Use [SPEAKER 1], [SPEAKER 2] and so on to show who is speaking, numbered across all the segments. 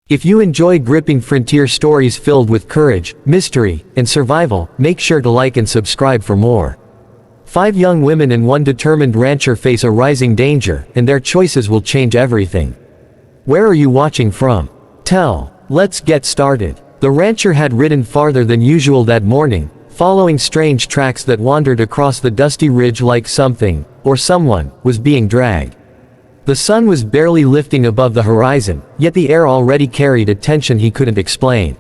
[SPEAKER 1] If you enjoy gripping frontier stories filled with courage, mystery, and survival, make sure to like and subscribe for more. 5 young women and one determined rancher face a rising danger, and their choices will change everything. Where are you watching from? Let's get started. The rancher had ridden farther than usual that morning, following strange tracks that wandered across the dusty ridge like something, or someone, was being dragged. The sun was barely lifting above the horizon, yet the air already carried a tension he couldn't explain.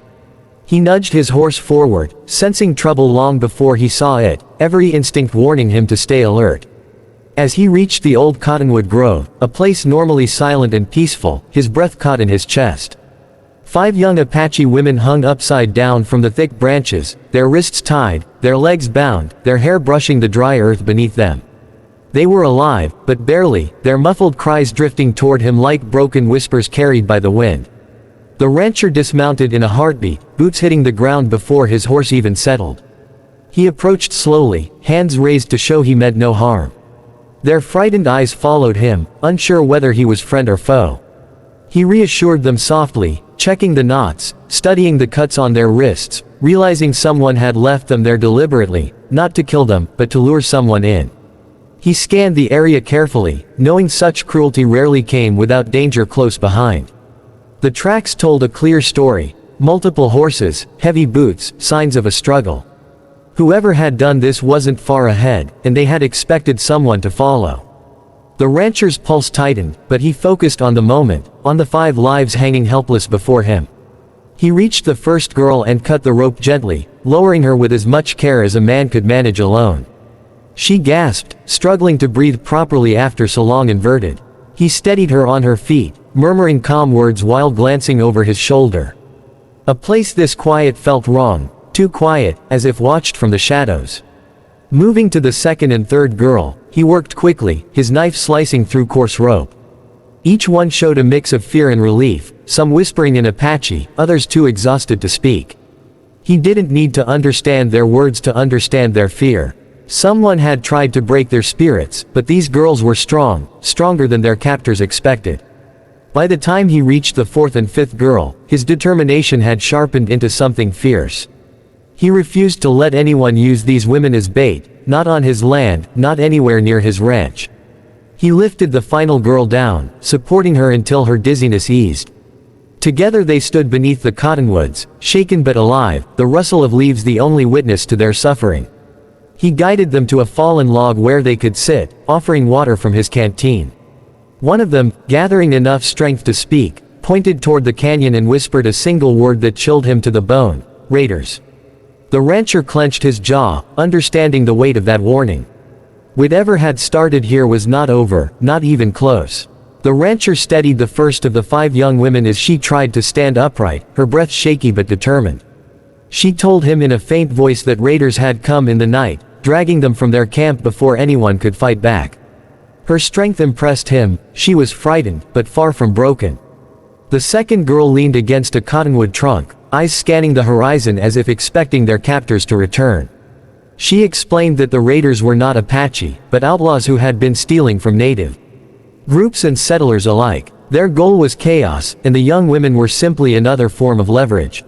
[SPEAKER 1] He nudged his horse forward, sensing trouble long before he saw it, every instinct warning him to stay alert. As he reached the old cottonwood grove, a place normally silent and peaceful, his breath caught in his chest. 5 young Apache women hung upside down from the thick branches, their wrists tied, their legs bound, their hair brushing the dry earth beneath them. They were alive, but barely, their muffled cries drifting toward him like broken whispers carried by the wind. The rancher dismounted in a heartbeat, boots hitting the ground before his horse even settled. He approached slowly, hands raised to show he meant no harm. Their frightened eyes followed him, unsure whether he was friend or foe. He reassured them softly, checking the knots, studying the cuts on their wrists, realizing someone had left them there deliberately, not to kill them, but to lure someone in. He scanned the area carefully, knowing such cruelty rarely came without danger close behind. The tracks told a clear story: multiple horses, heavy boots, signs of a struggle. Whoever had done this wasn't far ahead, and they had expected someone to follow. The rancher's pulse tightened, but he focused on the moment, on the 5 lives hanging helpless before him. He reached the first girl and cut the rope gently, lowering her with as much care as a man could manage alone. She gasped, struggling to breathe properly after so long inverted. He steadied her on her feet, murmuring calm words while glancing over his shoulder. A place this quiet felt wrong, too quiet, as if watched from the shadows. Moving to the second and third girl, he worked quickly, his knife slicing through coarse rope. Each one showed a mix of fear and relief, some whispering in Apache, others too exhausted to speak. He didn't need to understand their words to understand their fear. Someone had tried to break their spirits, but these girls were strong, stronger than their captors expected. By the time he reached the 4th and 5th girl, his determination had sharpened into something fierce. He refused to let anyone use these women as bait, not on his land, not anywhere near his ranch. He lifted the final girl down, supporting her until her dizziness eased. Together they stood beneath the cottonwoods, shaken but alive, the rustle of leaves the only witness to their suffering. He guided them to a fallen log where they could sit, offering water from his canteen. One of them, gathering enough strength to speak, pointed toward the canyon and whispered a single word that chilled him to the bone: raiders. The rancher clenched his jaw, understanding the weight of that warning. Whatever had started here was not over, not even close. The rancher steadied the first of the 5 young women as she tried to stand upright, her breath shaky but determined. She told him in a faint voice that raiders had come in the night, dragging them from their camp before anyone could fight back. Her strength impressed him. She was frightened, but far from broken. The second girl leaned against a cottonwood trunk, eyes scanning the horizon as if expecting their captors to return. She explained that the raiders were not Apache, but outlaws who had been stealing from native groups and settlers alike. Their goal was chaos, and the young women were simply another form of leverage.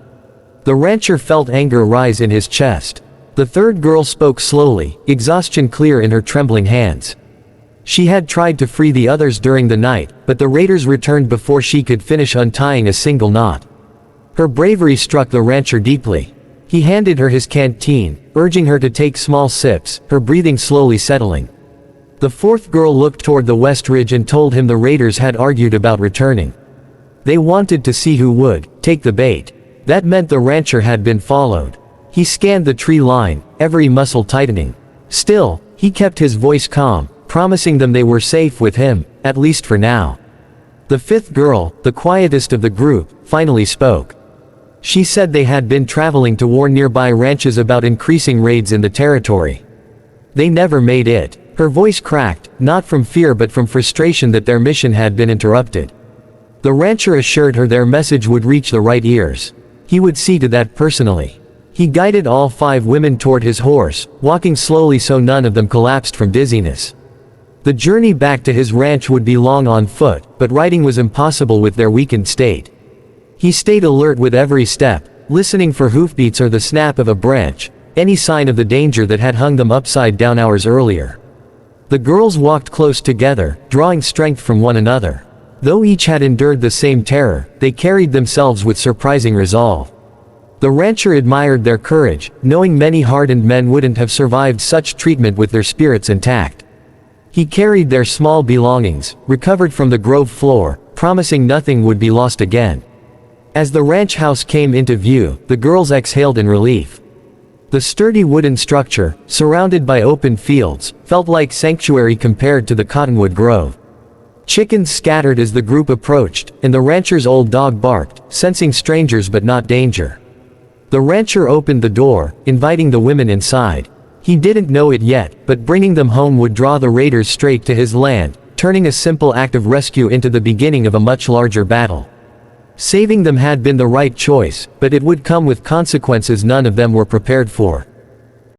[SPEAKER 1] The rancher felt anger rise in his chest. The third girl spoke slowly, exhaustion clear in her trembling hands. She had tried to free the others during the night, but the raiders returned before she could finish untying a single knot. Her bravery struck the rancher deeply. He handed her his canteen, urging her to take small sips, her breathing slowly settling. The 4th girl looked toward the west ridge and told him the raiders had argued about returning. They wanted to see who would take the bait. That meant the rancher had been followed. He scanned the tree line, every muscle tightening. Still, he kept his voice calm, promising them they were safe with him, at least for now. The 5th girl, the quietest of the group, finally spoke. She said they had been traveling to warn nearby ranches about increasing raids in the territory. They never made it. Her voice cracked, not from fear but from frustration that their mission had been interrupted. The rancher assured her their message would reach the right ears. He would see to that personally. He guided all 5 women toward his horse, walking slowly so none of them collapsed from dizziness. The journey back to his ranch would be long on foot, but riding was impossible with their weakened state. He stayed alert with every step, listening for hoofbeats or the snap of a branch, any sign of the danger that had hung them upside down hours earlier. The girls walked close together, drawing strength from one another. Though each had endured the same terror, they carried themselves with surprising resolve. The rancher admired their courage, knowing many hardened men wouldn't have survived such treatment with their spirits intact. He carried their small belongings, recovered from the grove floor, promising nothing would be lost again. As the ranch house came into view, the girls exhaled in relief. The sturdy wooden structure, surrounded by open fields, felt like sanctuary compared to the cottonwood grove. Chickens scattered as the group approached, and the rancher's old dog barked, sensing strangers but not danger. The rancher opened the door, inviting the women inside. He didn't know it yet, but bringing them home would draw the raiders straight to his land, turning a simple act of rescue into the beginning of a much larger battle. Saving them had been the right choice, but it would come with consequences none of them were prepared for.